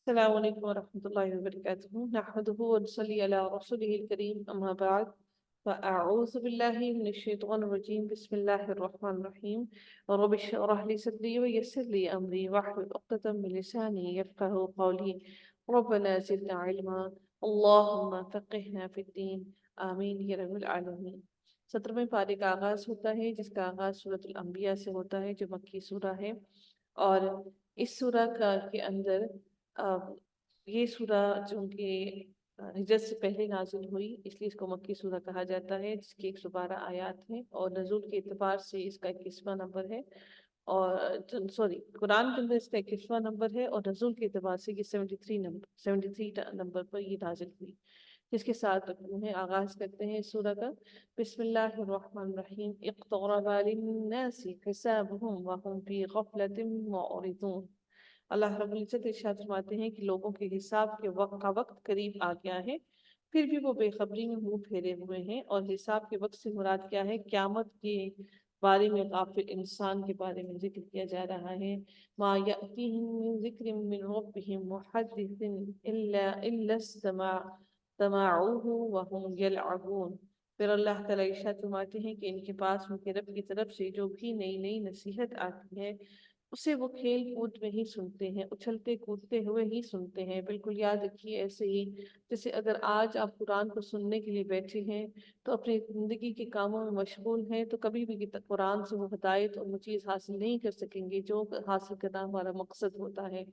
السلام عليكم ورحمة الله وبركاته. نحمده ونصلي على رسوله الكريم، أما بعد، فأعوذ بالله من الشيطان الرجيم. بسم الله الرحمن الرحيم. رب اشرح لي صدري ويسر لي أمري واحلل عقدة من لساني يفقهوا قولي. ربنا زدنا علما، اللهم فقهنا في الدين، آمین یا رب العالمین۔ 17ویں پارے کا آغاز ہوتا ہے، جس کا آغاز سورۃ الانبیاء سے ہوتا ہے، جو مکی سورہ ہے، اور اس سورہ کے اندر یہ سورہ چونکہ ہجرت سے پہلے نازل ہوئی، اس لیے اس کو مکی سورہ کہا جاتا ہے، جس کی 112 آیات ہیں، اور نزول کے اعتبار سے اس کا 21واں نمبر ہے، اور قرآن کے اندر اس کا 21واں نمبر ہے، اور نزول کے اعتبار سے یہ 73 نمبر پر یہ نازل ہوئی، جس کے ساتھ انہیں آغاز کرتے ہیں اس سورہ کا۔ بسم اللہ الرحمن الرحیم۔ اقترب للناس حسابهم وهم في غفلة معرضون۔ اللہ رب العزت ارشاد فرماتے ہیں کہ لوگوں کے حساب کے وقت کا وقت قریب آ گیا ہے، پھر بھی وہ بے خبری میں منہ پھیرے ہوئے ہیں، اور حساب کے وقت سے مراد کیا ہے؟ قیامت کے بارے میں غافل انسان کے بارے میں ذکر کیا جا رہا ہے۔ ما یأتیہم من ذکر من ربہم محدث الا استمعوہ وہم یلعبون۔ پھر اللہ تعالیٰ ارشاد فرماتے ہیں کہ ان کے پاس ان کے رب کی طرف سے جو بھی نئی نئی نصیحت آتی ہے، اسے وہ کھیل کود میں ہی سنتے ہیں، اچھلتے کودتے ہوئے ہی سنتے ہیں۔ بالکل یاد رکھیے، ایسے ہی جیسے اگر آج آپ قرآن کو سننے کے لیے بیٹھے ہیں تو اپنی زندگی کے کاموں میں مشغول ہیں، تو کبھی بھی قرآن سے وہ ہدایت اور وہ چیز حاصل نہیں کر سکیں گے جو حاصل کرنا ہمارا مقصد ہوتا ہے۔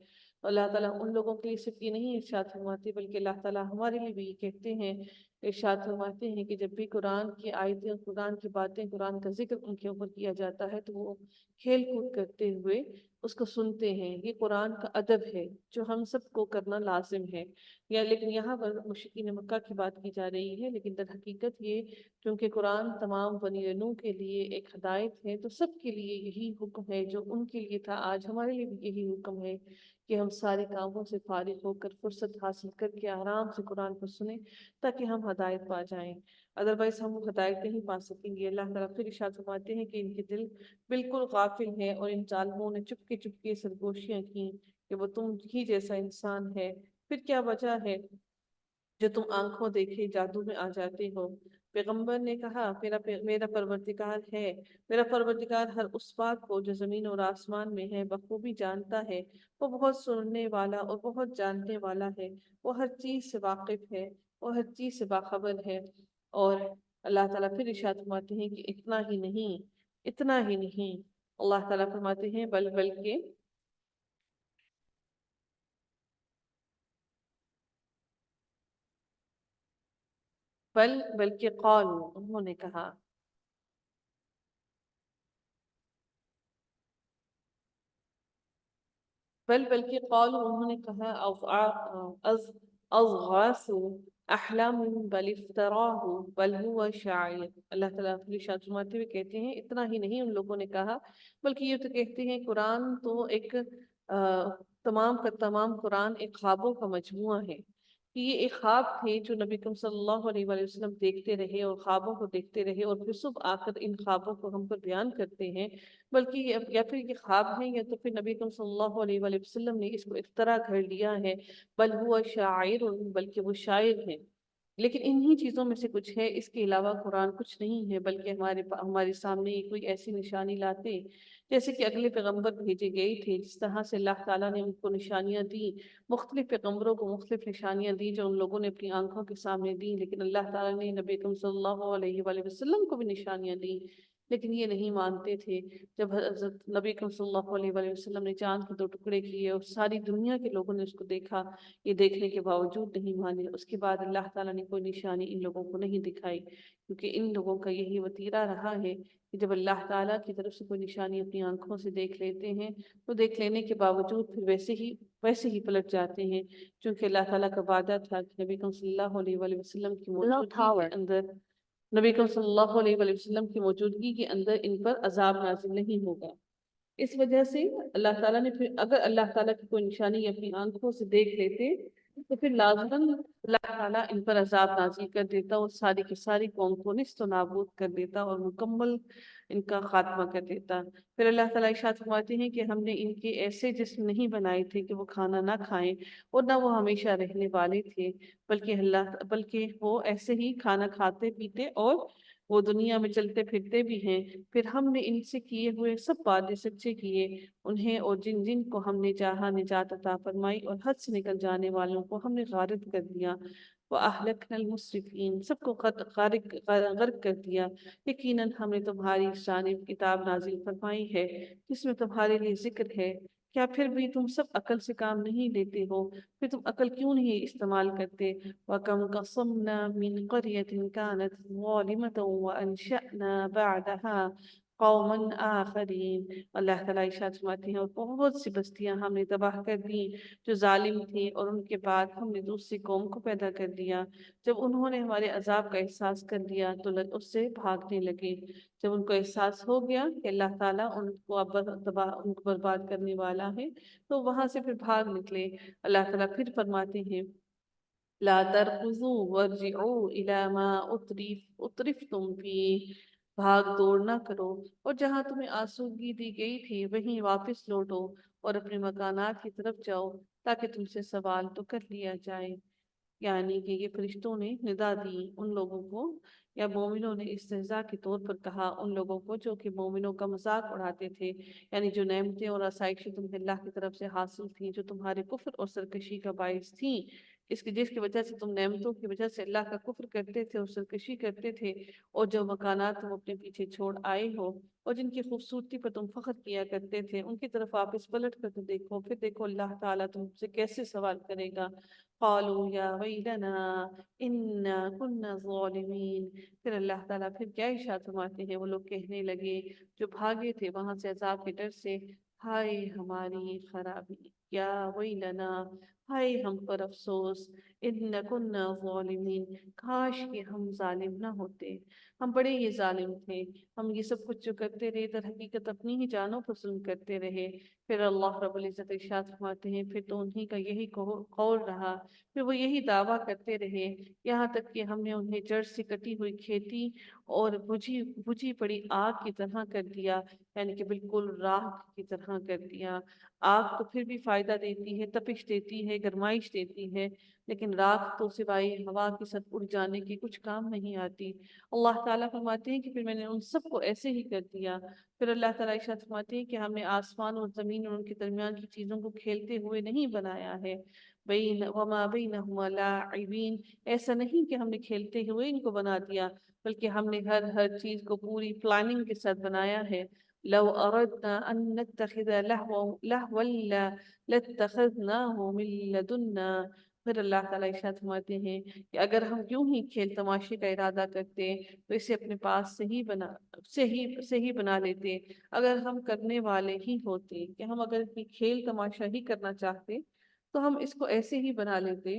اللہ تعالیٰ ان لوگوں کے لیے صرف یہ نہیں ارشاد فرماتے، بلکہ اللہ تعالیٰ ہمارے لیے بھی یہ کہتے ہیں، ارشاد فرماتے ہیں کہ جب بھی قرآن کی آیتیں، قرآن کی باتیں، قرآن کا ذکر ان کے اوپر کیا جاتا ہے تو وہ کھیل کود کرتے ہوئے اس کو سنتے ہیں۔ یہ قرآن کا ادب ہے جو ہم سب کو کرنا لازم ہے۔ لیکن یہاں پر مشرکین مکہ کی بات کی جا رہی ہے، لیکن در حقیقت یہ کیونکہ قرآن تمام بنی نوح کے لیے ایک ہدایت ہے، تو سب کے لیے یہی حکم ہے جو ان کے لیے تھا، آج ہمارے لیے بھی یہی حکم ہے کہ ہم سارے کاموں سے فارغ ہو کر فرصت حاصل کر کے آرام سے قرآن کو سنیں تاکہ ہم ہدایت پا جائیں، ادروائز ہم وہ ہدایت نہیں پا سکیں گے۔ اللہ تعالیٰ پھر ارشاد فرماتے ہیں کہ ان کے دل بالکل غافل ہیں، اور ان ظالموں نے چپکے چپکے سرگوشیاں کی کہ وہ تم ہی جیسا انسان ہے، پھر کیا وجہ ہے جو تم آنکھوں دیکھے جادو میں آ جاتے ہو؟ پیغمبر نے کہا، میرا پروردگار ہے، میرا پروردگار ہر اس بات کو جو زمین اور آسمان میں ہے بخوبی جانتا ہے، وہ بہت سننے والا اور بہت جاننے والا ہے، وہ ہر چیز سے واقف ہے، وہ ہر چیز سے باخبر ہے۔ اور اللہ تعالیٰ پھر ارشاد فرماتے ہیں کہ اتنا ہی نہیں، اللہ تعالیٰ فرماتے ہیں بلکہ قالوا، انہوں نے کہا، بلکہ قالوا، انہوں نے کہا، اضغاث احلام بل افتراہ بل هو شاعر۔ اللہ تعالیٰ اپنی ارشاد فرماتے ہوئے کہتے ہیں اتنا ہی نہیں ان لوگوں نے کہا، بلکہ یہ تو کہتے ہیں قرآن تو ایک تمام کا تمام قرآن ایک خوابوں کا مجموعہ ہے، کہ یہ ایک خواب تھے جو نبی کریم صلی اللہ علیہ وآلہ وسلم دیکھتے رہے اور خوابوں کو دیکھتے رہے، اور پھر صبح آ کر ان خوابوں کو ہم پر بیان کرتے ہیں، بلکہ یا پھر یہ خواب ہیں، یا تو پھر نبی کریم صلی اللہ علیہ وآلہ وسلم نے اس کو اختراع کر لیا ہے، بل ہوا شاعر، بلکہ وہ شاعر ہیں۔ لیکن انہی چیزوں میں سے کچھ ہے، اس کے علاوہ قرآن کچھ نہیں ہے، بلکہ ہمارے سامنے یہ کوئی ایسی نشانی لاتے جیسے کہ اگلے پیغمبر بھیجے گئے تھے، جس طرح سے اللہ تعالیٰ نے ان کو نشانیاں دی، مختلف پیغمبروں کو مختلف نشانیاں دی جو ان لوگوں نے اپنی آنکھوں کے سامنے دی، لیکن اللہ تعالیٰ نے نبی کریم صلی اللہ علیہ وآلہ وسلم کو بھی نشانیاں دی، لیکن یہ نہیں مانتے تھے۔ جب حضرت نبی کریم صلی اللہ علیہ وآلہ وسلم نے چاند کے 2 ٹکڑے کیے اور ساری دنیا کے لوگوں نے اس کو دیکھا، یہ دیکھنے کے باوجود نہیں مانے، اس کے بعد اللہ تعالیٰ نے کوئی نشانی ان لوگوں کو نہیں دکھائی، کیونکہ ان لوگوں کا یہی وتیرہ رہا ہے کہ جب اللہ تعالیٰ کی طرف سے کوئی نشانی اپنی آنکھوں سے دیکھ لیتے ہیں تو دیکھ لینے کے باوجود پھر ویسے ہی پلٹ جاتے ہیں، چونکہ اللہ تعالیٰ کا وعدہ تھا کہ نبی کریم صلی اللہ علیہ وآلہ وسلم کی موجودگی کے اندر ان پر عذاب نازل نہیں ہوگا۔ اس وجہ سے اللہ تعالیٰ نے پھر اگر اللہ تعالیٰ کی کوئی نشانی اپنی آنکھوں سے دیکھ لیتے تو پھر لازماً اللہ تعالیٰ ان پر عذاب نازل کر دیتا اور ساری کی ساری قوم کو نیست و نابود کر دیتا اور مکمل ان کا خاتمہ کر دیتا۔ پھر اللہ تعالیٰ ارشاد فرماتے ہیں کہ ہم نے ان کے ایسے جسم نہیں بنائے تھے کہ وہ کھانا نہ کھائیں اور نہ وہ ہمیشہ رہنے والے تھے، بلکہ وہ ایسے ہی کھانا کھاتے پیتے اور وہ دنیا میں چلتے پھرتے بھی ہیں۔ پھر ہم نے ان سے کیے ہوئے سب وعدے سچے کیے انہیں، اور جن جن کو ہم نے چاہا نجات عطا فرمائی، اور حد سے نکل جانے والوں کو ہم نے غارق کر دیا۔ وَأَهْلَكْنَا الْمُسْرِفِينَ، سب کو غرق کر دیا۔ یقیناً ہم نے تمہاری جانب کتاب نازل فرمائی ہے جس میں تمہارے لیے ذکر ہے، کیا پھر بھی تم سب عقل سے کام نہیں لیتے ہو؟ پھر تم عقل کیوں نہیں استعمال کرتے؟ وَكَمْ قَصَمْنَا مِنْ قَرْيَةٍ كَانَتْ ظَالِمَةً وَأَنشَأْنَا بَعْدَهَا قومًا آخرین۔ اللہ تعالیٰ ارشاد فرماتے ہیں اور بہت سی بستیاں ہم نے تباہ کر دی جو ظالم تھی، اور ان کے بعد ہم نے دوسری قوم کو پیدا کر دیا۔ جب انہوں نے ہمارے عذاب کا احساس کر لیا تو اس سے بھاگنے لگے۔ جب ان کو احساس ہو گیا کہ اللہ تعالیٰ ان کو ان کو برباد کرنے والا ہے تو وہاں سے پھر بھاگ نکلے۔ اللہ تعالیٰ پھر فرماتے ہیں لا ترکضوا وارجعوا الى ما اترفتم فيه، بھاگ دوڑ نہ کرو اور جہاں تمہیں آسودگی دی گئی تھی وہیں واپس لوٹو اور اپنے مکانات کی طرف جاؤ تاکہ تم سے سوال تو کر لیا جائے۔ یعنی کہ یہ فرشتوں نے ندا دی ان لوگوں کو، یا مومنوں نے استہزاء کے طور پر کہا ان لوگوں کو جو کہ مومنوں کا مذاق اڑاتے تھے، یعنی جو نعمتیں اور آسائشیں تمہیں اللہ کی طرف سے حاصل تھیں جو تمہارے کفر اور سرکشی کا باعث تھیں، جس کی وجہ سے تم نعمتوں کی وجہ سے اللہ کا کفر کرتے تھے اور سرکشی کرتے تھے، اور جو مکانات تم اپنے پیچھے چھوڑ آئے ہو اور جن کی خوبصورتی پر تم فخر کیا کرتے تھے ان کی طرف واپس پلٹ کر تو دیکھو، پھر دیکھو اللہ تعالیٰ تم سے کیسے سوال کرے گا۔ قالوا یا ویلنا انا کنا ظالمین، پھر اللہ تعالیٰ پھر کیا ارشاد فرماتے ہیں، وہ لوگ کہنے لگے جو بھاگے تھے وہاں سے عذاب کے ڈر سے، ہائے ہماری خرابی، یا ویلنا، ہائے ہم پر افسوس، ان کنا ظالمین، کاش کہ ہم ظالم نہ ہوتے، ہم بڑے ہی ظالم تھے، ہم یہ سب کچھ جو کرتے رہے در حقیقت اپنی ہی جانوں پر ظلم کرتے رہے۔ پھر اللہ رب العزت ارشاد فرماتے ہیں پھر تو انہی کا یہی قول رہا، پھر وہ یہی دعویٰ کرتے رہے یہاں تک کہ ہم نے انہیں جڑ سے کٹی ہوئی کھیتی اور بجھی پڑی آگ کی طرح کر دیا، یعنی کہ بالکل راکھ کی طرح کر دیا۔ آگ تو پھر بھی فائدہ دیتی ہے، تپش دیتی ہے، گرمائش دیتی ہے، لیکن راکھ تو سوائے ہوا کے ساتھ اڑ جانے کی کچھ کام نہیں آتی۔ اللہ تعالیٰ فرماتے ہیں کہ پھر میں نے ان سب کو ایسے ہی کر دیا۔ پھر اللہ تعالیٰ ارشاد فرماتے ہیں کہ ہم نے آسمان اور زمین اور ان کے درمیان کی چیزوں کو کھیلتے ہوئے نہیں بنایا ہے، وما بینہما لاعبین، ایسا نہیں کہ ہم نے کھیلتے ہوئے ان کو بنا دیا، بلکہ ہم نے ہر چیز کو پوری پلاننگ کے ساتھ بنایا ہے۔ لو اردنا ان نتخذ لہوا لاتخذناہ من لدنا، پھر اللہ تعالیٰ ارشاد فرماتے ہیں کہ اگر ہم یوں ہی کھیل تماشے کا ارادہ کرتے تو اسے اپنے پاس سے ہی بنا لیتے، اگر ہم کرنے والے ہی ہوتے کہ ہم اگر کھیل تماشا ہی کرنا چاہتے تو ہم اس کو ایسے ہی بنا لیتے،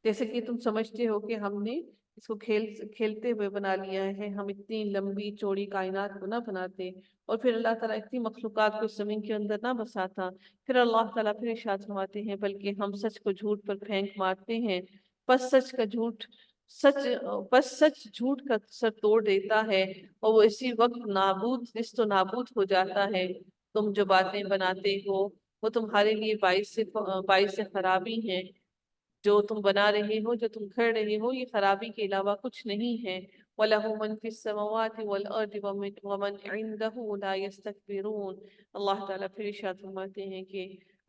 جیسے کہ تم سمجھتے ہو کہ ہم نے اس کو کھیلتے ہوئے بنا لیا ہے، ہم اتنی لمبی چوڑی کائنات کو نہ بناتے اور پھر اللہ تعالیٰ اتنی مخلوقات کو زمین کے اندر نہ بساتا۔ پھر اللہ تعالیٰ پھر ارشاد فرماتے ہیں بلکہ ہم سچ کو جھوٹ پر پھینک مارتے ہیں، بس سچ جھوٹ کا سر توڑ دیتا ہے اور وہ اسی وقت نیست و نابود ہو جاتا ہے۔ تم جو باتیں بناتے ہو وہ تمہارے لیے باعث خرابی ہیں، جو تم بنا رہے ہو، جو تم کر رہے ہو، یہ خرابی کے علاوہ کچھ نہیں ہے۔ وَلَهُ مَنْ فِي السَّمَاوَاتِ وَالْأَرْضِ وَمَنْ عِنْدَهُ لَا يَسْتَكْبِرُونَ، اللہ تعالیٰ پھر ارشاد فرماتے ہیں کہ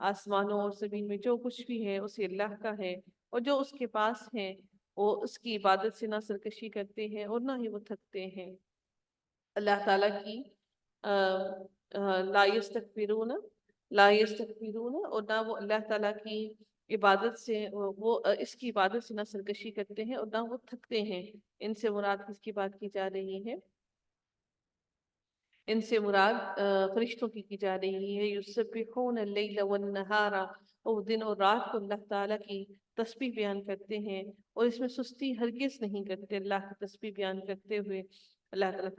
آسمانوں اور زمین میں جو کچھ بھی ہے اسے اللہ کا ہے، اور جو اس کے پاس ہے وہ اس کی عبادت سے نہ سرکشی کرتے ہیں اور نہ ہی وہ تھکتے ہیں۔ اللہ تعالیٰ کی لا یستکبرون اور نہ وہ اللہ تعالیٰ کی عبادت سے اس کی عبادت سے نہ سرکشی کرتے ہیں اور نہ وہ تھکتے ہیں۔ ان سے مراد کس کی بات کی جا رہی ہے؟ ان سے مراد فرشتوں کی جا رہی ہے۔ یسبحون اللیل والنہار، وہ دن اور رات کو اللہ تعالیٰ کی تسبیح بیان کرتے ہیں اور اس میں سستی ہرگز نہیں کرتے اللہ کی تسبیح بیان کرتے ہوئے۔ اللہ تعالیٰ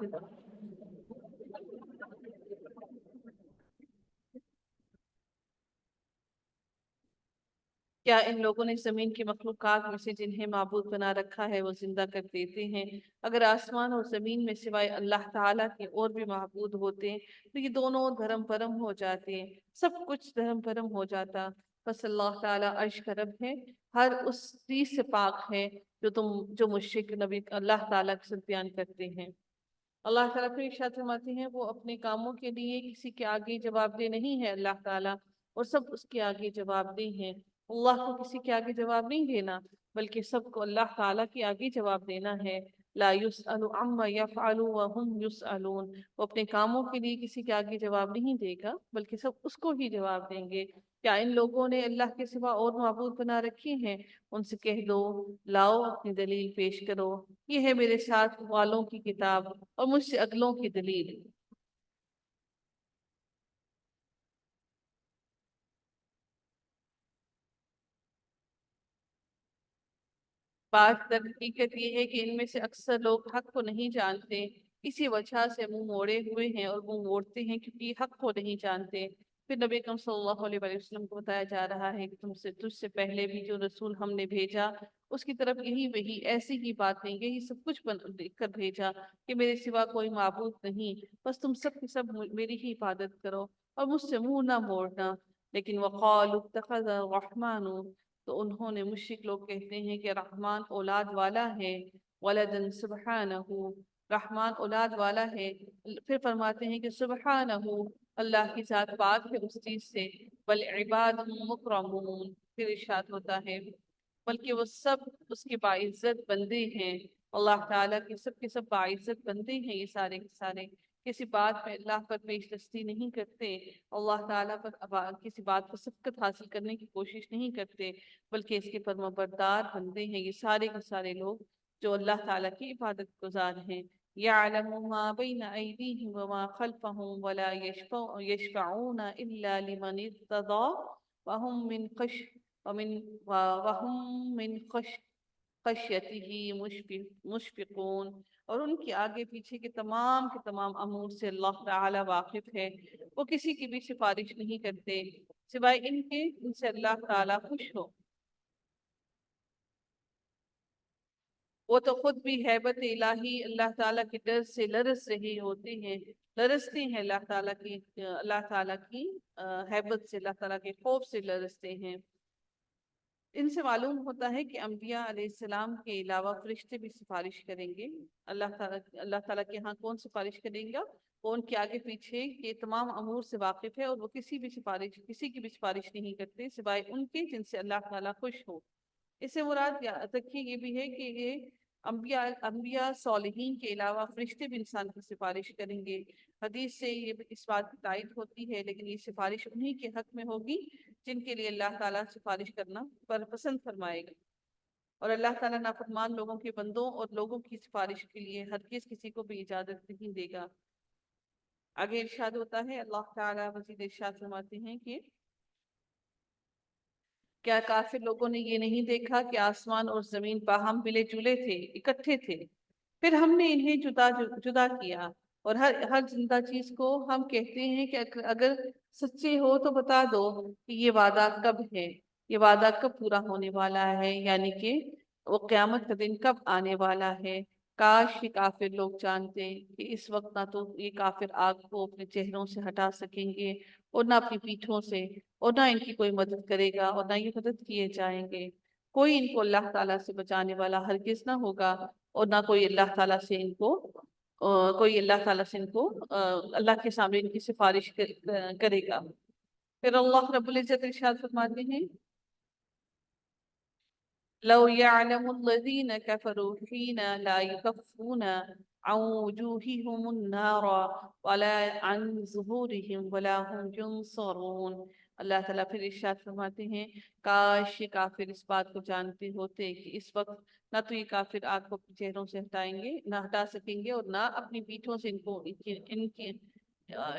کیا ان لوگوں نے زمین کی مخلوقات میں سے جنہیں معبود بنا رکھا ہے وہ زندہ کر دیتے ہیں؟ اگر آسمان اور زمین میں سوائے اللہ تعالیٰ کے اور بھی معبود ہوتے تو یہ دونوں دھرم برم ہو جاتے، سب کچھ دھرم برم ہو جاتا۔ بس اللہ تعالیٰ عرش کا رب ہے، ہر اس چیز سے پاک ہے جو مشرک نبی اللہ تعالیٰ کے ساتھ بیان کرتے ہیں۔ اللہ تعالیٰ پھر ارشاد فرماتے ہیں وہ اپنے کاموں کے لیے کسی کے آگے جواب دہ نہیں ہے اللہ تعالیٰ، اور سب اس کے آگے جواب دہ ہیں۔ اللہ کو کسی کے آگے جواب نہیں دینا، بلکہ سب کو اللہ تعالیٰ کے آگے جواب دینا ہے۔ لا يسأل عما يفعل وهم يسألون، وہ اپنے کاموں کے لیے کسی کے آگے جواب نہیں دے گا بلکہ سب اس کو ہی جواب دیں گے۔ کیا ان لوگوں نے اللہ کے سوا اور معبود بنا رکھے ہیں؟ ان سے کہہ دو لاؤ اپنی دلیل پیش کرو، یہ ہے میرے ساتھ والوں کی کتاب اور مجھ سے اگلوں کی دلیل۔ بات در حقیقت یہ ہے کہ ان میں سے اکثر لوگ حق کو نہیں جانتے، اسی وجہ سے منہ موڑے ہوئے ہیں اور منہ موڑتے ہیں کیونکہ حق کو نہیں جانتے۔ پھر نبی اکرم صلی اللہ علیہ وسلم کو بتایا جا رہا ہے کہ تجھ سے پہلے بھی جو رسول ہم نے بھیجا اس کی طرف یہی وہی ایسی ہی باتیں یہی سب کچھ لکھ کر بھیجا کہ میرے سوا کوئی معبود نہیں، بس تم سب کی سب میری ہی عبادت کرو اور مجھ سے منہ نہ موڑنا۔ لیکن وقالوا اتخذ الرحمن، تو انہوں نے مشرک لوگ کہتے ہیں کہ رحمان اولاد والا ہے، ولدن سبحانہ، رحمان اولاد والا ہے۔ پھر فرماتے ہیں کہ سبحانہ، اللہ کی ذات پاک ہے اس چیز سے، بل عباد مکرمون، پھر ارشاد ہوتا ہے بلکہ وہ سب اس کے باعزت بندے ہیں۔ اللہ تعالیٰ کے سب باعزت بندے ہیں، یہ سارے کے سارے کسی بات میں اللہ پر پیش دستی نہیں کرتے، اللہ تعالیٰ پر کسی بات پر سبقت حاصل کرنے کی کوشش نہیں کرتے، بلکہ اس کے فرمانبردار بندے ہیں یہ سارے کے سارے لوگ جو اللہ تعالیٰ کی عبادت گزار ہیں۔ يَعْلَمُ مَا بَيْنَ أَيْدِيهِمْ وَمَا خَلْفَهُمْ وَلَا يَشْفَعُونَ إِلَّا لِمَنِ ارْتَضَىٰ وَهُمْ مِنْ خشیتہ مشفقون، اور ان کے آگے پیچھے کے تمام امور سے اللہ تعالی واقف ہے، وہ کسی کی بھی سفارش نہیں کرتے سوائے ان کے ان سے اللہ تعالی خوش ہو۔ وہ تو خود بھی ہیبت الہی اللہ تعالیٰ کے ڈر سے لرز رہے ہوتے ہیں، لرزتے ہیں اللہ تعالیٰ کی ہیبت سے، اللہ تعالیٰ کے خوف سے لرزتے ہیں۔ ان سے معلوم ہوتا ہے کہ انبیاء علیہ السلام کے علاوہ فرشتے بھی سفارش کریں گے۔ اللہ تعالیٰ کے ہاں کون سفارش کریں گا؟ وہ ان کے آگے پیچھے کے تمام امور سے واقف ہے، اور وہ کسی کی بھی سفارش نہیں کرتے سوائے ان کے جن سے اللہ تعالیٰ خوش ہو۔ اس سے مراد یاد رکھیے یہ بھی ہے کہ یہ انبیاء صالحین کے علاوہ فرشتے بھی انسان کی سفارش کریں گے۔ حدیث سے یہ اس بات کی تائید ہوتی ہے، لیکن یہ سفارش انہی کے حق میں ہوگی جن کے لیے اللہ تعالیٰ سفارش کرنا پسند فرمائے گا، اور اللہ تعالیٰ نافرمان لوگوں کے بندوں اور لوگوں کی سفارش کے لیے ہرگز کسی کو بھی اجازت نہیں دے گا۔ آگے ارشاد ہوتا ہے، اللہ تعالیٰ مزید ارشاد فرماتے ہیں کہ کیا کافر لوگوں نے یہ نہیں دیکھا کہ آسمان اور زمین باہم ملے جلے تھے، اکٹھے تھے، پھر ہم نے انہیں جدا کیا، اور ہر زندہ چیز کو ہم کہتے ہیں کہ اگر سچے ہو تو بتا دو کہ یہ وعدہ کب ہے، یہ وعدہ کب پورا ہونے والا ہے، یعنی کہ وہ قیامت کا دن کب آنے والا ہے۔ کاش یہ کافر لوگ جانتے کہ اس وقت نہ تو یہ کافر آگ کو اپنے چہروں سے ہٹا سکیں گے اور نہ اپنی پیٹھوں سے، اور نہ ان کی کوئی مدد کرے گا اور نہ یہ مدد کیے جائیں گے۔ کوئی ان کو اللہ تعالیٰ سے بچانے والا ہرگز نہ ہوگا، اور نہ کوئی اللہ تعالیٰ سے ان کو اللہ کے سامنے ان کی سفارش کرے گا۔ پھر اللہ رب العزت ارشاد فرماتے ہیں، لو يعلم الذين كفروا حين لا يكفون عن وجوههم النار ولا عن ظهورهم ولا هم ينصرون۔ اللہ تعالیٰ پھر ارشاد فرماتے ہیں، کاش یہ کافر اس بات کو جانتے ہوتے کہ اس وقت نہ تو یہ کافر آگ کو اپنے چہروں سے ہٹا سکیں گے، اور نہ اپنی پیٹھوں سے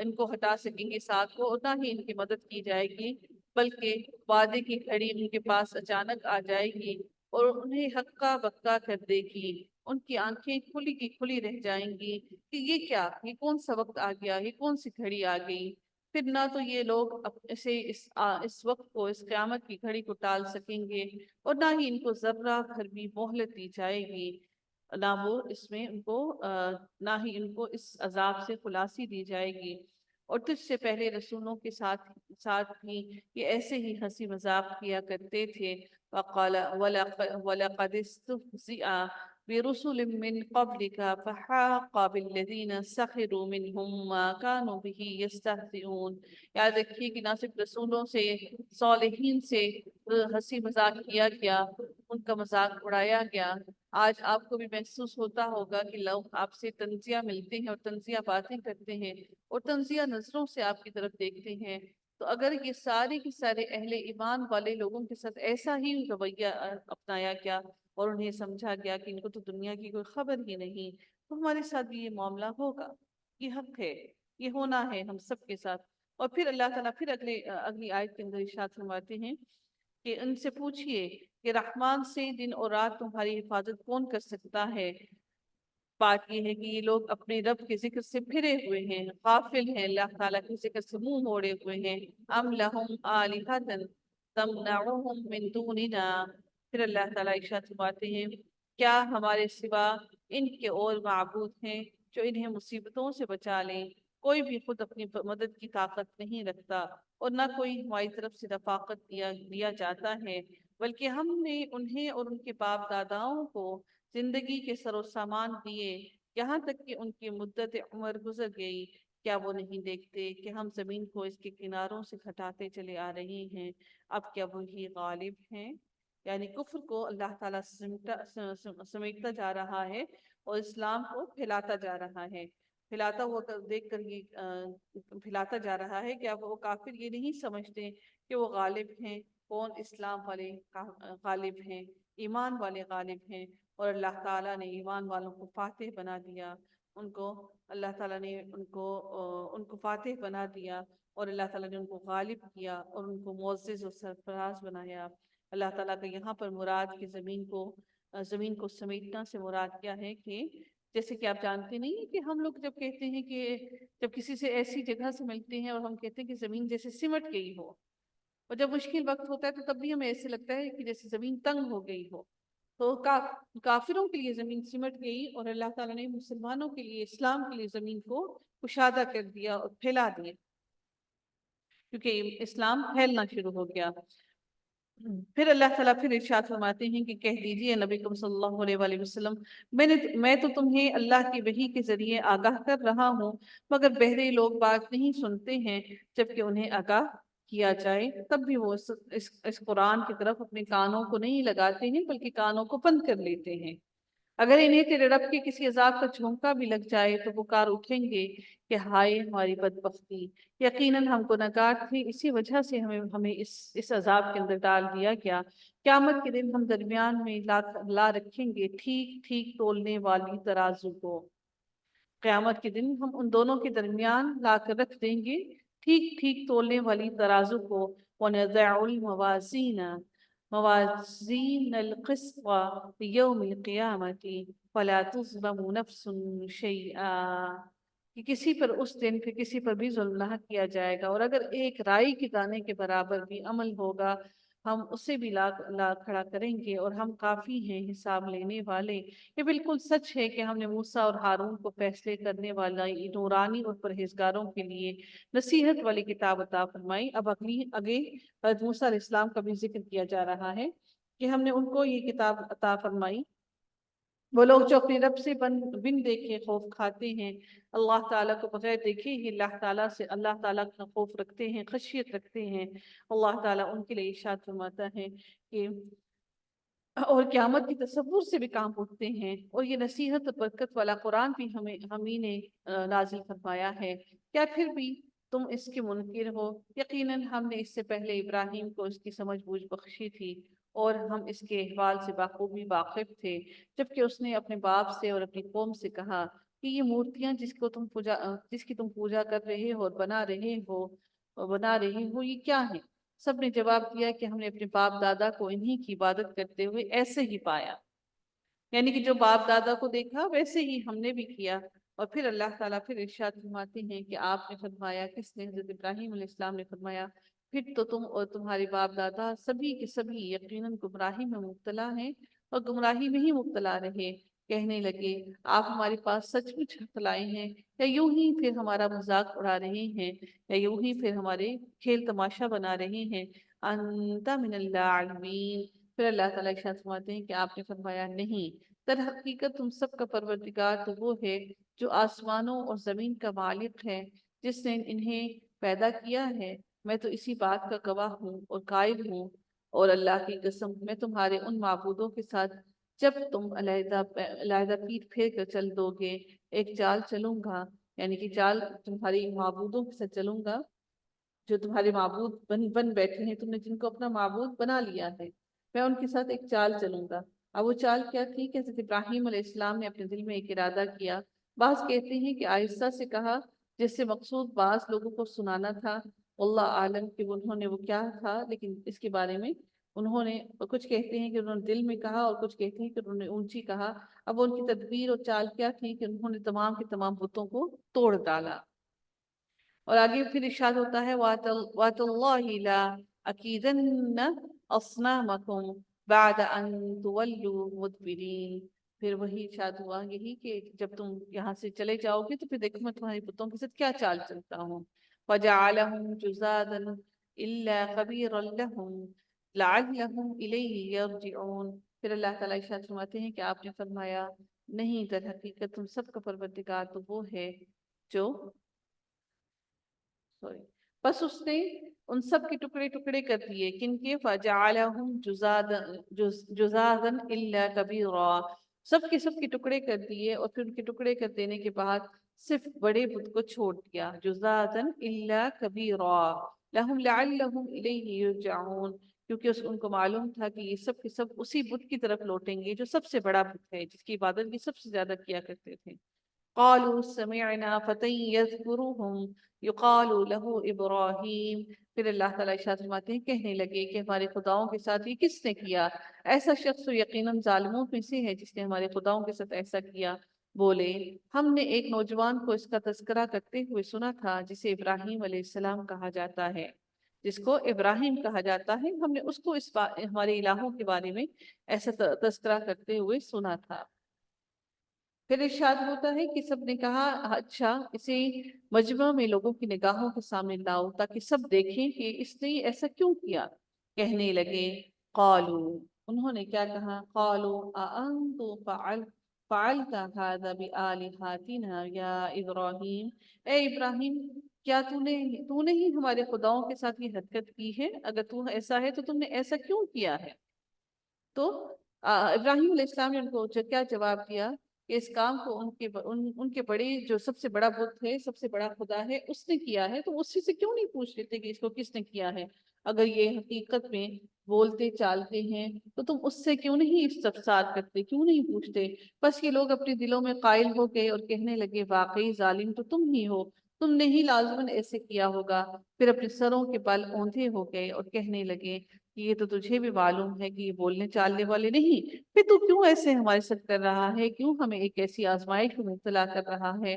ان کو ہٹا سکیں گے ساتھ کو، اور نہ ہی ان کی مدد کی جائے گی، بلکہ وعدے کی گھڑی ان کے پاس اچانک آ جائے گی اور انہیں ہکا بکا کر دے گی، ان کی آنکھیں کھلی کی کھلی رہ جائیں گی کہ یہ کیا، یہ کون سا وقت آ گیا، یہ کون سی گھڑی آ گئی۔ پھر نہ تو یہ لوگ اس وقت کو، اس قیامت کی گھڑی کو ٹال سکیں گے، اور نہ ہی ان کو ذرہ بھر بھی مہلت دی جائے گی، نہ وہ اس میں ان کو نہ ہی ان کو اس عذاب سے خلاصی دی جائے گی۔ اور تجھ سے پہلے رسولوں کے ساتھ بھی یہ ایسے ہی ہنسی مذاق کیا کرتے تھے۔ وقال وَلَقَدِ اسْتُهْزِئَ بِرُسُلٍ مِّن قَبْلِكَ فَحَاقَ بِالَّذِينَ سَخِرُوا مِنْهُم مَّا كَانُوا بِهِ يَسْتَهْزِئُونَ۔ یاد رکھیے کہ نہ صرف رسولوں سے، صالحین سے ہنسی مذاق کیا گیا، ان کا مذاق اڑایا گیا۔ آج آپ کو بھی محسوس ہوتا ہوگا کہ لوگ آپ سے تنزیہ ملتے ہیں اور تنزیہ باتیں کرتے ہیں اور تنزیہ نظروں سے آپ کی طرف دیکھتے ہیں۔ تو اگر یہ سارے کے سارے اہل ایمان والے لوگوں کے ساتھ ایسا ہی رویہ اپنایا گیا اور انہیں سمجھا گیا کہ ان کو تو دنیا کی کوئی خبر ہی نہیں، تو ہمارے ساتھ بھی یہ معاملہ ہوگا، یہ حق ہے، یہ ہونا ہے ہم سب کے ساتھ۔ اور پھر اللہ تعالیٰ پھر اگلی آیت کے اندر ارشاد فرماتے ہیں کہ ان سے پوچھئے کہ رحمان سے دن اور رات تمہاری حفاظت کون کر سکتا ہے؟ بات یہ ہے کہ یہ لوگ اپنے رب کے ذکر سے پھرے ہوئے ہیں، غافل ہیں، اللہ تعالیٰ کے ذکر سے منہ موڑے ہوئے ہیں۔ ام لہم آلہۃ تمنعہم من دوننا، پھر اللہ تعالیٰ ارشاد فرماتے ہیں کیا ہمارے سوا ان کے اور معبود ہیں جو انہیں مصیبتوں سے بچا لیں؟ کوئی بھی خود اپنی مدد کی طاقت نہیں رکھتا اور نہ کوئی ہماری طرف سے رفاقت دیا جاتا ہے، بلکہ ہم نے انہیں اور ان کے باپ داداؤں کو زندگی کے سر و سامان دیے، یہاں تک کہ ان کی مدت عمر گزر گئی۔ کیا وہ نہیں دیکھتے کہ ہم زمین کو اس کے کناروں سے گھٹاتے چلے آ رہے ہیں؟ اب کیا وہی غالب ہیں؟ یعنی کفر کو اللہ تعالیٰ سمیٹتا جا رہا ہے اور اسلام کو پھیلاتا جا رہا ہے، پھیلاتا ہوا دیکھ کر یہ پھیلاتا جا رہا ہے کہ اب وہ کافر یہ نہیں سمجھتے کہ وہ غالب ہیں۔ کون؟ اسلام والے غالب ہیں، ایمان والے غالب ہیں، اور اللہ تعالیٰ نے ایمان والوں کو فاتح بنا دیا، اللہ تعالیٰ نے ان کو فاتح بنا دیا، اور اللہ تعالیٰ نے ان کو غالب کیا اور ان کو معزز اور سرفراز بنایا۔ اللہ تعالیٰ کا یہاں پر مراد کی زمین کو سمیٹنا سے مراد کیا ہے کہ جیسے کہ آپ جانتے نہیں ہیں کہ ہم لوگ جب کہتے ہیں کہ جب کسی سے ایسی جگہ سے ملتے ہیں اور ہم کہتے ہیں کہ زمین جیسے سمٹ گئی ہو، اور جب مشکل وقت ہوتا ہے تو تب بھی ہمیں ایسے لگتا ہے کہ جیسے زمین تنگ ہو گئی ہو۔ تو کافروں کے لیے زمین سمٹ گئی اور اللہ تعالیٰ نے مسلمانوں کے لیے، اسلام کے لیے زمین کو کشادہ کر دیا اور پھیلا دیا، کیونکہ اسلام پھیلنا شروع ہو گیا۔ پھر اللہ تعالیٰ پھر ارشاد فرماتے ہیں کہ کہہ دیجئے نبی کریم صلی اللہ علیہ وآلہ وسلم میں تو تمہیں اللہ کی وحی کے ذریعے آگاہ کر رہا ہوں، مگر بہرے لوگ بات نہیں سنتے ہیں، جبکہ انہیں آگاہ کیا جائے تب بھی وہ اس قرآن کی طرف اپنے کانوں کو نہیں لگاتے ہیں بلکہ کانوں کو بند کر لیتے ہیں۔ اگر انہیں تیرے رب کے کسی عذاب کا جھونکا بھی لگ جائے تو پکار اٹھیں گے کہ ہائے ہماری بدبختی، یقیناً ہم گنہگار تھے، اسی وجہ سے ہمیں اس عذاب کے اندر ڈال دیا گیا۔ قیامت کے دن ہم درمیان میں لا رکھیں گے ٹھیک ٹھیک تولنے والی ترازو کو۔ قیامت کے دن ہم ان دونوں کے درمیان لا کر رکھ دیں گے ٹھیک ٹھیک تولنے والی ترازو کو۔ وَنَضَعُ الْمَوَازِينَ الْقِسْطَ لِيَوْمِ الْقِيَامَةِ فَلَا تُظْلَمُ نَفْسٌ شَيْئًا، کہ کسی پر اس دن پھر کسی پر بھی ظلم نہ کیا جائے گا، اور اگر ایک رائی کے دانے کے برابر بھی عمل ہوگا ہم اسے بھی لا کھڑا کریں گے، اور ہم کافی ہیں حساب لینے والے۔ یہ بالکل سچ ہے کہ ہم نے موسیٰ اور ہارون کو فیصلے کرنے والا نورانی اور پرہیزگاروں کے لیے نصیحت والی کتاب عطا فرمائی۔ اب آگے حضرت موسیٰ علیہ السلام کا بھی ذکر کیا جا رہا ہے کہ ہم نے ان کو یہ کتاب عطا فرمائی۔ وہ لوگ جو اپنے رب سے بن دیکھے خوف کھاتے ہیں، اللہ تعالیٰ کو بغیر دیکھے ہی اللہ تعالیٰ کا خوف رکھتے ہیں، خشیت رکھتے ہیں، اللہ تعالیٰ ان کے لیے ارشاد فرماتا ہے کہ اور قیامت کی تصور سے بھی کام اٹھتے ہیں، اور یہ نصیحت اور برکت والا قرآن بھی ہمیں نے نازل فرمایا ہے، کیا پھر بھی تم اس کے منکر ہو؟ یقیناً ہم نے اس سے پہلے ابراہیم کو اس کی سمجھ بوجھ بخشی تھی اور ہم اس کے احوال سے بخوبی واقف تھے، جبکہ اس نے اپنے باپ سے اور اپنی قوم سے کہا کہ یہ مورتیاں جس کی تم پوجا کر رہے ہو اور بنا رہے ہو یہ کیا ہیں؟ سب نے جواب دیا کہ ہم نے اپنے باپ دادا کو انہی کی عبادت کرتے ہوئے ایسے ہی پایا، یعنی کہ جو باپ دادا کو دیکھا ویسے ہی ہم نے بھی کیا۔ اور پھر اللہ تعالیٰ پھر ارشاد فرماتے ہیں کہ آپ نے فرمایا، کس نے؟ حضرت ابراہیم علیہ السلام نے فرمایا، پھر تو تم اور تمہارے باپ دادا سبھی کے سبھی یقیناً گمراہی میں مبتلا ہیں اور گمراہی میں ہی مبتلا رہے۔ کہنے لگے، آپ ہمارے پاس سچ مچ حق لائے ہیں یا یوں ہی پھر ہمارا مذاق اڑا رہے ہیں یا یوں ہی پھر ہمارے کھیل تماشا بنا رہے ہیں؟ انت من اللاعبین۔ پھر اللہ تعالیٰ ارشاد فرماتے ہیں کہ آپ نے فرمایا، نہیں، در حقیقت تم سب کا پروردگار تو وہ ہے جو آسمانوں اور زمین کا مالک ہے، جس نے انہیں پیدا کیا ہے۔ میں تو اسی بات کا گواہ ہوں اور قائل ہوں، اور اللہ کی قسم میں تمہارے ان معبودوں کے ساتھ جب تم علیحدہ پیٹ پھیر کر چل دو گے ایک چال چلوں گا، یعنی کہ چال تمہاری معبودوں کے ساتھ چلوں گا جو تمہارے معبود بن بیٹھے ہیں، تم نے جن کو اپنا معبود بنا لیا ہے، میں ان کے ساتھ ایک چال چلوں گا۔ اب وہ چال کیا تھی کہ حضرت ابراہیم علیہ السلام نے اپنے دل میں ایک ارادہ کیا۔ بعض کہتے ہیں کہ آہستہ سے کہا، جس سے مقصود بعض لوگوں کو سنانا تھا، اللہ عالم کہ انہوں نے وہ کیا تھا، لیکن اس کے بارے میں انہوں نے کچھ کہتے ہیں کہ انہوں نے دل میں کہا اور کچھ کہتے ہیں کہ انہوں نے اونچی کہا۔ اب ان کی تدبیر اور چال کیا تھی کہ انہوں نے تمام کے تمام بتوں کو توڑ ڈالا۔ اور آگے پھر ارشاد ہوتا ہے، وَاتَ اللَّهِ لَا أَكِيدَنَّ أَصْنَامَكُمْ بَعْدَ أَن تُوَلُّوا مُدْبِرِينَ۔ پھر وہی ارشاد ہوا یہی کہ جب تم یہاں سے چلے جاؤ گے تو پھر دیکھو میں تمہارے بتوں کے ساتھ کیا چال چلتا ہوں۔ وَجَعَلَهُمْ جُذَاذًا إِلَّا كَبِيرًا لَهُمْ لَعَلَّهُمْ إِلَيْهِ يَرْجِعُونَ۔ پھر اللہ تعالیٰ ارشاد فرماتے ہیں کہ آپ نے فرمایا، نہیں، در حقیقت تم سب کا پروردگار تو وہ ہے جو بس اس نے ان سب کے ٹکڑے ٹکڑے کر دیے۔ کن کے؟ فَجَعَلَهُمْ جُذَاذًا إِلَّا كَبِيرًا، سب کے ٹکڑے کر دیے، اور پھر ان کے ٹکڑے کر دینے کے بعد صرف بڑے بت کو چھوڑ دیا۔ جُذَاذًا إِلَّا كَبِيرًا لَهُمْ لَعَلَّهُمْ إِلَيْهِ يُرْجَعُونَ، کیونکہ ان کو معلوم تھا کہ یہ سب کے سب اسی بت کی طرف لوٹیں گے جو سب سے بڑا بت ہے، جس کی عبادت یہ سب سے زیادہ کیا کرتے تھے۔ قالوا سمعنا فتى يذكرهم يقال له ابراہیم۔ پھر اللہ تعالیٰ ارشاد فرماتے ہیں، کہنے لگے کہ ہمارے خداؤں کے ساتھ یہ کس نے کیا؟ ایسا شخص تو یقیناً ظالموں میں سے ہے جس نے ہمارے خداؤں کے ساتھ ایسا کیا۔ بولے، ہم نے ایک نوجوان کو اس کا تذکرہ کرتے ہوئے سنا تھا جسے ابراہیم علیہ السلام کہا جاتا ہے، جس کو ابراہیم کہا جاتا ہے، ہم نے اس کو ہمارے الہوں کے بارے میں ایسا تذکرہ کرتے ہوئے سنا تھا۔ پھر ارشاد ہوتا ہے کہ سب نے کہا، اچھا اسے مجمع میں لوگوں کی نگاہوں کے سامنے لاؤ تاکہ سب دیکھیں کہ اس نے ایسا کیوں کیا۔ کہنے لگے، قالو، انہوں نے کیا کہا، قالو اَأَنْتُ فَعَلْتَ هَذَا بِآلِهَتِنَا یا ابراہیم، اے ابراہیم، کیا تو نے ہی ہمارے خداؤں کے ساتھ یہ حرکت کی ہے؟ اگر تو ایسا ہے تو تم نے ایسا کیوں کیا ہے؟ تو ابراہیم علیہ السلام نے ان کو کیا جواب دیا کہ اس کام کو ان کے بڑے جو سب سے بڑا بت ہے، سب سے بڑا خدا ہے، اس نے کیا ہے، تو اسی سے کیوں نہیں پوچھ لیتے کہ اس کو کس نے کیا ہے؟ اگر یہ حقیقت میں بولتے چالتے ہیں تو تم اس سے کیوں نہیں استفسار کرتے، کیوں نہیں پوچھتے؟ بس یہ لوگ اپنے دلوں میں قائل ہو گئے اور کہنے لگے، واقعی ظالم تو تم ہی ہو، تم نے ہی لازماً ایسے کیا ہوگا۔ پھر اپنے سروں کے بل اوندھے ہو گئے اور کہنے لگے کہ یہ تو تجھے بھی معلوم ہے کہ یہ بولنے چالنے والے نہیں، پھر تو کیوں ایسے ہمارے ساتھ کر رہا ہے، کیوں ہمیں ایک ایسی آزمائش میں مبتلا کر رہا ہے؟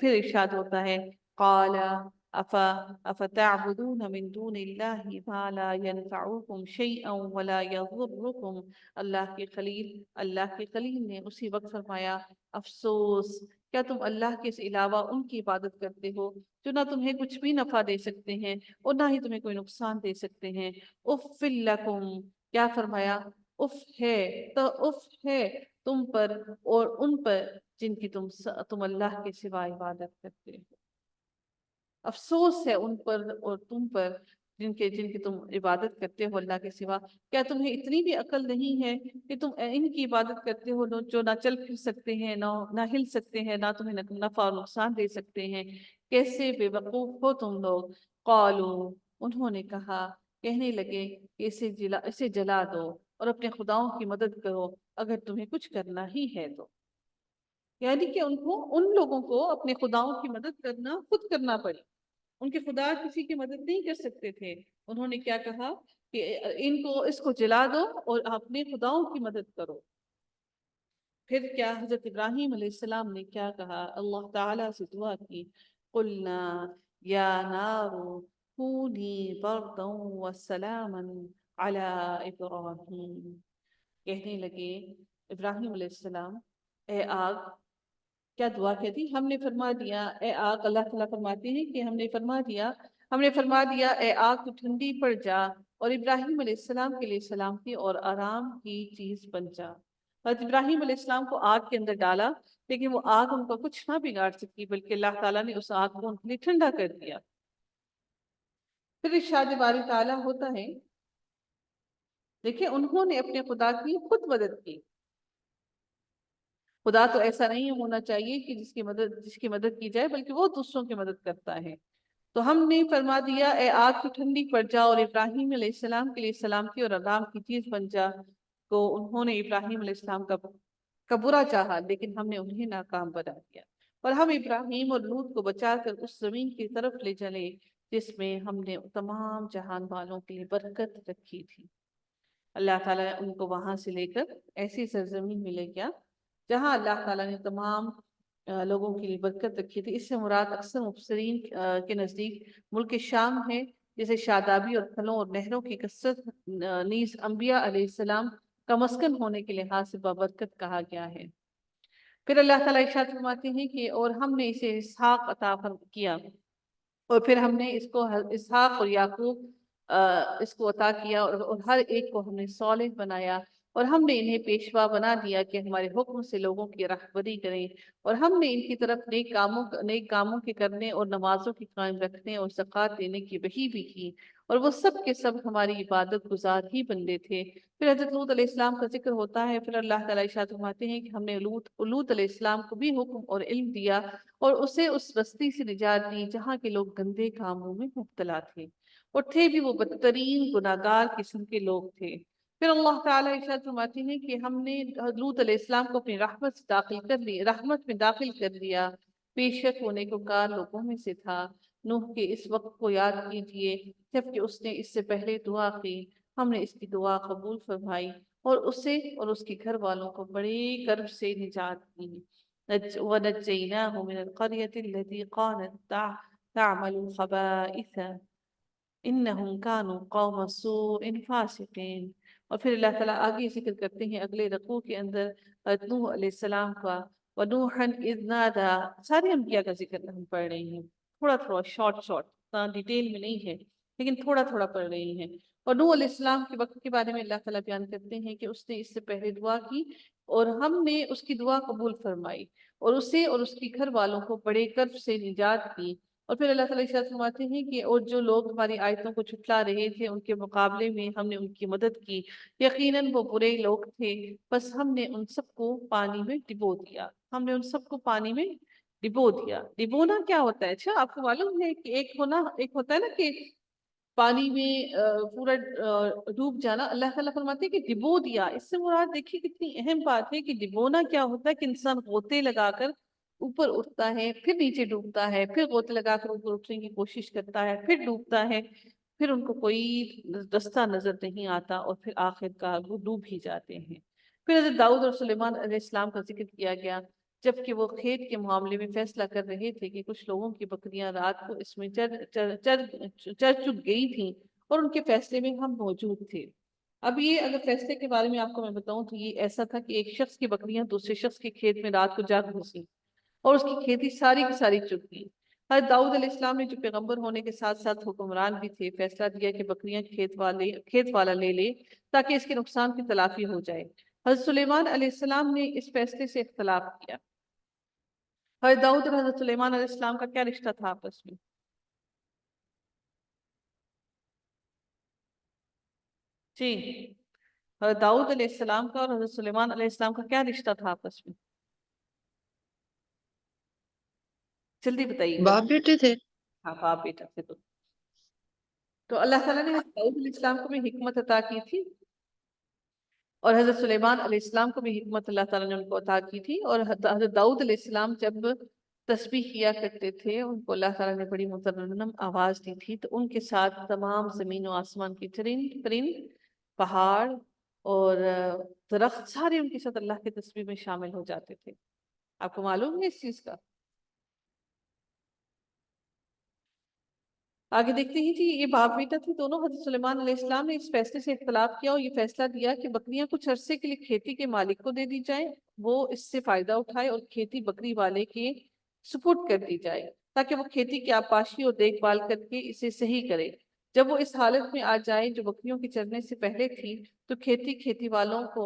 پھر ارشاد ہوتا ہے، قال افتعبدون من دون اللہ ما لا ينفعكم شيئا ولا يضركم۔ اللہ کے خلیل نے اسی وقت فرمایا، افسوس، کیا تم اللہ کے علاوہ ان کی عبادت کرتے ہو جو نہ تمہیں کچھ بھی نفع دے سکتے ہیں اور نہ ہی تمہیں کوئی نقصان دے سکتے ہیں؟ اف لکم، کیا فرمایا؟ اف ہے، تو اف ہے تم پر اور ان پر جن کی تم اللہ کے سوا عبادت کرتے ہو۔ افسوس ہے ان پر اور تم پر جن کی تم عبادت کرتے ہو اللہ کے سوا۔ کیا تمہیں اتنی بھی عقل نہیں ہے کہ تم ان کی عبادت کرتے ہو جو نہ چل پھر سکتے ہیں، نہ ہل سکتے ہیں، نہ تمہیں نفع اور نقصان دے سکتے ہیں؟ کیسے بے وقوف ہو تم لوگ۔ قالو، انہوں نے کہا، کہنے لگے کہ اسے جلا دو اور اپنے خداؤں کی مدد کرو اگر تمہیں کچھ کرنا ہی ہے تو۔ یعنی کہ ان لوگوں کو اپنے خداؤں کی مدد کرنا خود کرنا پڑی، ان کے خدا کسی کی مدد نہیں کر سکتے تھے۔ انہوں نے کیا کہا کہ اس کو جلا دو اور اپنے خداؤں کی مدد کرو۔ پھر کیا حضرت ابراہیم علیہ السلام نے کیا کہا؟ اللہ تعالیٰ سے دعا کی، قلنا یا نار کونی بردا وسلاما علی ابراہیم، کہنے لگے ابراہیم علیہ السلام، اے آگ، کیا دعا کہتی؟ ہم نے فرما دیا اے آگ، اللہ تعالیٰ فرماتے ہیں کہ ہم نے فرما دیا اے آگ تو ٹھنڈی پڑ جا، اور ابراہیم علیہ السلام کے لیے سلامتی اور آرام کی چیز بن جا۔ حضرت ابراہیم علیہ السلام کو آگ کے اندر ڈالا، لیکن وہ آگ ان کا کچھ نہ بگاڑ سکی، بلکہ اللہ تعالیٰ نے اس آگ کو ان کے لیے ٹھنڈا کر دیا۔ پھر ارشاد باری تعالیٰ ہوتا ہے، دیکھیں انہوں نے اپنے خدا کی خود مدد کی۔ خدا تو ایسا نہیں ہونا چاہیے کہ جس کی مدد کی جائے، بلکہ وہ دوسروں کی مدد کرتا ہے۔ تو ہم نے فرما دیا اے آگ تو ٹھنڈی پڑ جا، اور ابراہیم علیہ السلام کے لیے سلامتی اور آرام کی چیز بن جا۔ تو انہوں نے ابراہیم علیہ السلام کا برا چاہا، لیکن ہم نے انہیں ناکام بنا دیا، اور ہم ابراہیم اور لوط کو بچا کر اس زمین کی طرف لے چلے جس میں ہم نے تمام جہان والوں کے لیے برکت رکھی تھی۔ اللہ تعالیٰ ان کو وہاں سے لے کر ایسی سرزمین میں لے گیا جہاں اللہ تعالیٰ نے تمام لوگوں کے لیے برکت رکھی تھی۔ اس سے مراد اکثر مفسرین کے نزدیک ملک شام ہے، جسے شادابی اور پھلوں اور نہروں کی کثرت نیز انبیاء علیہ السلام کا مسکن ہونے کے لحاظ سے بابرکت کہا گیا ہے۔ پھر اللہ تعالیٰ ارشاد فرماتے ہیں کہ اور ہم نے اسے اسحاق عطا کیا، اور پھر ہم نے اس کو اسحاق اور یعقوب اس کو عطا کیا، اور ہر ایک کو ہم نے صالح بنایا، اور ہم نے انہیں پیشوا بنا دیا کہ ہمارے حکم سے لوگوں کی رہبری کریں، اور ہم نے ان کی طرف نیک کاموں کے کرنے اور نمازوں کے قائم رکھنے اور زکوٰۃ دینے کی وحی بھی کی، اور وہ سب کے سب ہماری عبادت گزار ہی بندے تھے۔ پھر حضرت لوط علیہ السلام کا ذکر ہوتا ہے۔ پھر اللہ تعالیٰ ارشاد فرماتے ہیں کہ ہم نے لوط علیہ السلام کو بھی حکم اور علم دیا، اور اسے اس بستی سے نجات دی جہاں کے لوگ گندے کاموں میں مبتلا تھے، اور تھے بھی وہ بدترین گناہگار قسم کے لوگ تھے۔ پھر اللہ تعالیٰ ارشاد فرماتے ہیں کہ ہم نے لوط علیہ السلام کو اپنی رحمت میں داخل کر لیا، بے شک وہ نیکوکار لوگوں میں سے تھا۔ نوح کے اس وقت کو یاد کیجئے جبکہ اس نے اس سے پہلے دعا کی، ہم نے اس کی دعا قبول فرمائی، اور اسے اور اس کے گھر والوں کو بڑے کرب سے نجات دی۔ وَنَجَّيْنَاهُ مِنَ الْقَرْيَةِ الَّتِي كَانَتْ تَعْمَلُ الْخَبَائِثَ إِنَّهُمْ كَانُوا قَوْمَ سُوءٍ فَاسِقِينَ۔ اور پھر اللہ تعالیٰ آگے ذکر کرتے ہیں اگلے رکوع کے اندر نوح علیہ السلام کا، وَنُوحًا إِذْ نَادَىٰ، سارے انبیاء کا ذکر ہم پڑھ رہے ہیں، تھوڑا تھوڑا شارٹ ڈیٹیل میں نہیں ہے، لیکن تھوڑا تھوڑا پڑھ رہے ہیں۔ اور نوح علیہ السلام کے وقت کے بارے میں اللہ تعالیٰ بیان کرتے ہیں کہ اس نے اس سے پہلے دعا کی، اور ہم نے اس کی دعا قبول فرمائی، اور اسے اور اس کے گھر والوں کو بڑے کرب سے نجات دی۔ اور پھر اللہ تعالیٰ ارشاد فرماتے ہیں کہ اور جو لوگ ہماری آیتوں کو جھٹلا رہے تھے ان کے مقابلے میں ہم نے ان کی مدد کی، یقیناً وہ برے لوگ تھے، بس ہم نے ان سب کو پانی میں ڈبو دیا۔ ہم نے ان سب کو پانی میں ڈبو دیا۔ ڈبونا کیا ہوتا ہے؟ اچھا آپ کو معلوم ہے کہ ایک ہوتا ہے نا کہ پانی میں پورا ڈوب جانا، اللہ تعالیٰ فرماتے ہیں کہ ڈبو دیا۔ اس سے مراد دیکھیے کتنی اہم بات ہے کہ ڈبونا کیا ہوتا ہے، کہ انسان غوطے لگا کر اوپر اٹھتا ہے، پھر نیچے ڈوبتا ہے، پھر غوطے لگا کر اوپر اٹھنے کی کوشش کرتا ہے، پھر ڈوبتا ہے، پھر ان کو کوئی رستہ نظر نہیں آتا، اور پھر آخر کار وہ ڈوب ہی جاتے ہیں۔ پھر حضرت داؤد اور سلیمان علیہ السلام کا ذکر کیا گیا، جبکہ وہ کھیت کے معاملے میں فیصلہ کر رہے تھے کہ کچھ لوگوں کی بکریاں رات کو اس میں چر چک گئی تھیں، اور ان کے فیصلے میں ہم موجود تھے۔ اب یہ اگر فیصلے کے بارے میں آپ کو میں بتاؤں تو یہ ایسا تھا کہ ایک شخص کی بکریاں دوسرے شخص کے کھیت میں رات کو جا گھسیں، اور اس کی کھیتی ساری کی ساری چک گئی۔ حضرت داؤد علیہ السلام نے جو پیغمبر ہونے کے ساتھ ساتھ حکمران بھی تھے، فیصلہ دیا کہ بکریاں کھیت والا لے لے تاکہ اس کے نقصان کی تلافی ہو جائے۔ حضرت سلیمان علیہ السلام نے اس فیصلے سے اختلاف کیا۔ حضرت داؤد اور حضرت سلیمان علیہ السلام کا کیا رشتہ تھا آپس میں؟ جی، حضرت داؤد علیہ السلام کا اور حضرت سلیمان علیہ السلام کا کیا رشتہ تھا آپس میں؟ جلدی بتائیے گا۔ باپ بیٹے تھے۔ ہاں، باپ بیٹا تھے۔ تو اللہ تعالیٰ نے حضرت داؤد علیہ السلام کو بھی حکمت عطا کی تھی، اور حضرت سلیمان علیہ السلام کو بھی حکمت اللہ تعالیٰ نے ان کو عطا کی تھی۔ اور حضرت داؤد علیہ السلام جب تسبیح کیا کرتے تھے، ان کو اللہ تعالیٰ نے بڑی مترنم آواز دی تھی، تو ان کے ساتھ تمام زمین و آسمان کی چرند پرند، پہاڑ اور درخت سارے ان کے ساتھ اللہ کے تسبیح میں شامل ہو جاتے تھے. آپ کو معلوم ہے اس چیز کا؟ آگے دیکھتے ہیں جی. یہ باپ بیٹا تھے دونوں. حضرت سلیمان علیہ السلام نے اس فیصلے سے اختلاف کیا اور یہ فیصلہ دیا کہ بکریاں کچھ عرصے کے لیے کھیتی کے مالک کو دے دی جائیں، وہ اس سے فائدہ اٹھائے، اور کھیتی بکری والے کے سپرد کر دی جائے تاکہ وہ کھیتی کی آبپاشی اور دیکھ بھال کر کے اسے صحیح کرے. جب وہ اس حالت میں آ جائے جو بکریوں کے چرنے سے پہلے تھی تو کھیتی والوں کو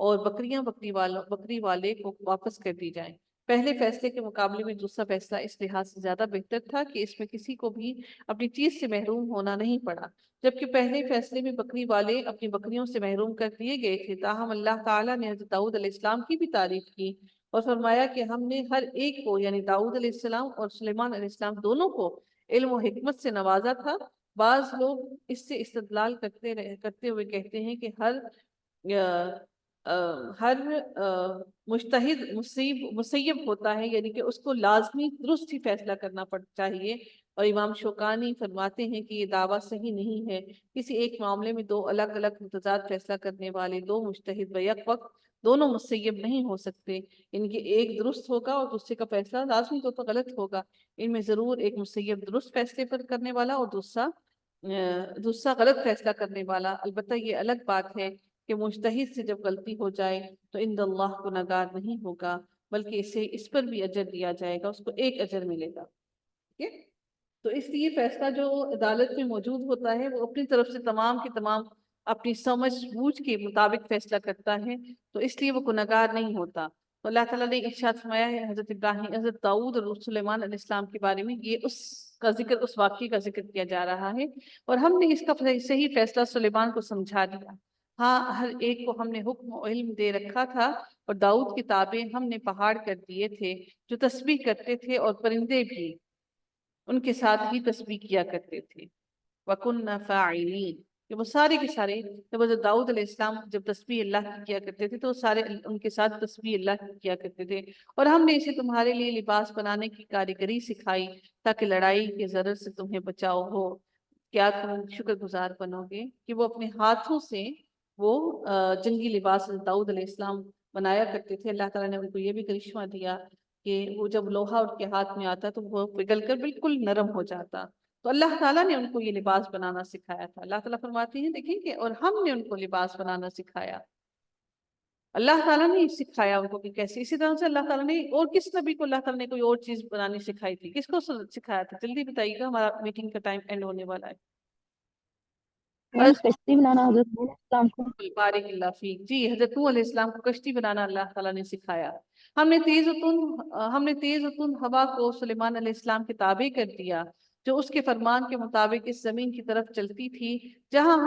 اور بکریاں بکری والے کو واپس کر دی جائیں. پہلے فیصلے کے مقابلے میں دوسرا فیصلہ اس لحاظ سے زیادہ بہتر تھا کہ اس میں کسی کو بھی اپنی چیز سے محروم ہونا نہیں پڑا. جبکہ پہلے فیصلے میں بکری والے اپنی بکریوں سے محروم کر دیے گئے تھے، تاہم اللہ تعالیٰ نے حضرت داؤد علیہ السلام کی بھی تعریف کی اور فرمایا کہ ہم نے ہر ایک کو، یعنی داؤد علیہ السلام اور سلیمان علیہ السلام دونوں کو، علم و حکمت سے نوازا تھا. بعض لوگ اس سے استدلال کرتے ہوئے کہتے ہیں کہ ہر مجتہد مسیب ہوتا ہے، یعنی کہ اس کو لازمی درست ہی فیصلہ کرنا چاہیے. اور امام شوکانی فرماتے ہیں کہ یہ دعویٰ صحیح نہیں ہے. کسی ایک معاملے میں دو الگ الگ متضاد فیصلہ کرنے والے دو مجتہد بیک وقت دونوں مسیب نہیں ہو سکتے. ان کے ایک درست ہوگا اور دوسرے کا فیصلہ لازمی طور پر غلط ہوگا. ان میں ضرور ایک مسیب درست فیصلے پر کرنے والا اور دوسرا غلط فیصلہ کرنے والا. البتہ یہ الگ بات ہے کہ مجتہد سے جب غلطی ہو جائے تو عند اللہ گناہگار نہیں ہوگا، بلکہ اس پر بھی اجر دیا جائے گا، اس کو ایک اجر ملے گا. ٹھیک ہے؟ تو اس لیے فیصلہ جو عدالت میں موجود ہوتا ہے وہ اپنی طرف سے تمام کے تمام اپنی سمجھ بوجھ کے مطابق فیصلہ کرتا ہے، تو اس لیے وہ گناہگار نہیں ہوتا. تو اللہ تعالیٰ نے ارشاد فرمایا ہے حضرت داؤد اور سلیمان علیہ السلام کے بارے میں، یہ اس واقعے کا ذکر کیا جا رہا ہے. اور ہم نے اس کا صحیح فیصلہ سلیمان کو سمجھا دیا. ہاں، ہر ایک کو ہم نے حکم و علم دے رکھا تھا، اور داؤد کی تابع ہم نے پہاڑ کر دیے تھے جو تسبیح کرتے تھے، اور پرندے بھی ان کے ساتھ ہی تسبیح کیا کرتے تھے. وَكُنَّ فَاعِلِينَ، کہ وہ سارے کے سارے جب حضرت داؤد علیہ السلام جب تسبیح اللہ کی کیا کرتے تھے تو سارے ان کے ساتھ تسبیح اللہ کی کیا کرتے تھے. اور ہم نے اسے تمہارے لیے لباس بنانے کی کاریگری سکھائی تاکہ لڑائی کے ضرر سے تمہیں بچاؤ ہو. کیا تم شکر گزار بنو گے؟ کہ وہ اپنے ہاتھوں سے وہ جنگی لباس داؤد علیہ السلام بنایا کرتے تھے. اللہ تعالیٰ نے ان کو یہ بھی کرشمہ دیا کہ وہ جب لوہا ان کے ہاتھ میں آتا تو وہ پگھل کر بالکل نرم ہو جاتا. تو اللہ تعالیٰ نے ان کو یہ لباس بنانا سکھایا تھا. اللہ تعالیٰ فرماتے ہیں دیکھیں کہ اور ہم نے ان کو لباس بنانا سکھایا. اللہ تعالیٰ نے سکھایا ان کو کہ کیسے. اسی طرح سے اللہ تعالیٰ نے اور کس نبی کو اللہ تعالیٰ نے کوئی اور چیز بنانی سکھائی تھی؟ کس کو سکھایا تھا؟ جلدی بتائیے گا، ہمارا میٹنگ کا ٹائم اینڈ ہونے والا ہے. کشتی بنانا حضرت نوح علیہ السلام کو. بارک اللہ فیک. جی، حضرت نوح علیہ السلام کو کشتی بنانا اللہ تعالیٰ نے سکھایا. ہم نے تیز و تند ہوا کو سلیمان علیہ السلام کے تابع کر دیا جو اس کے فرمان کے مطابق اس زمین کی طرف چلتی تھی جہاں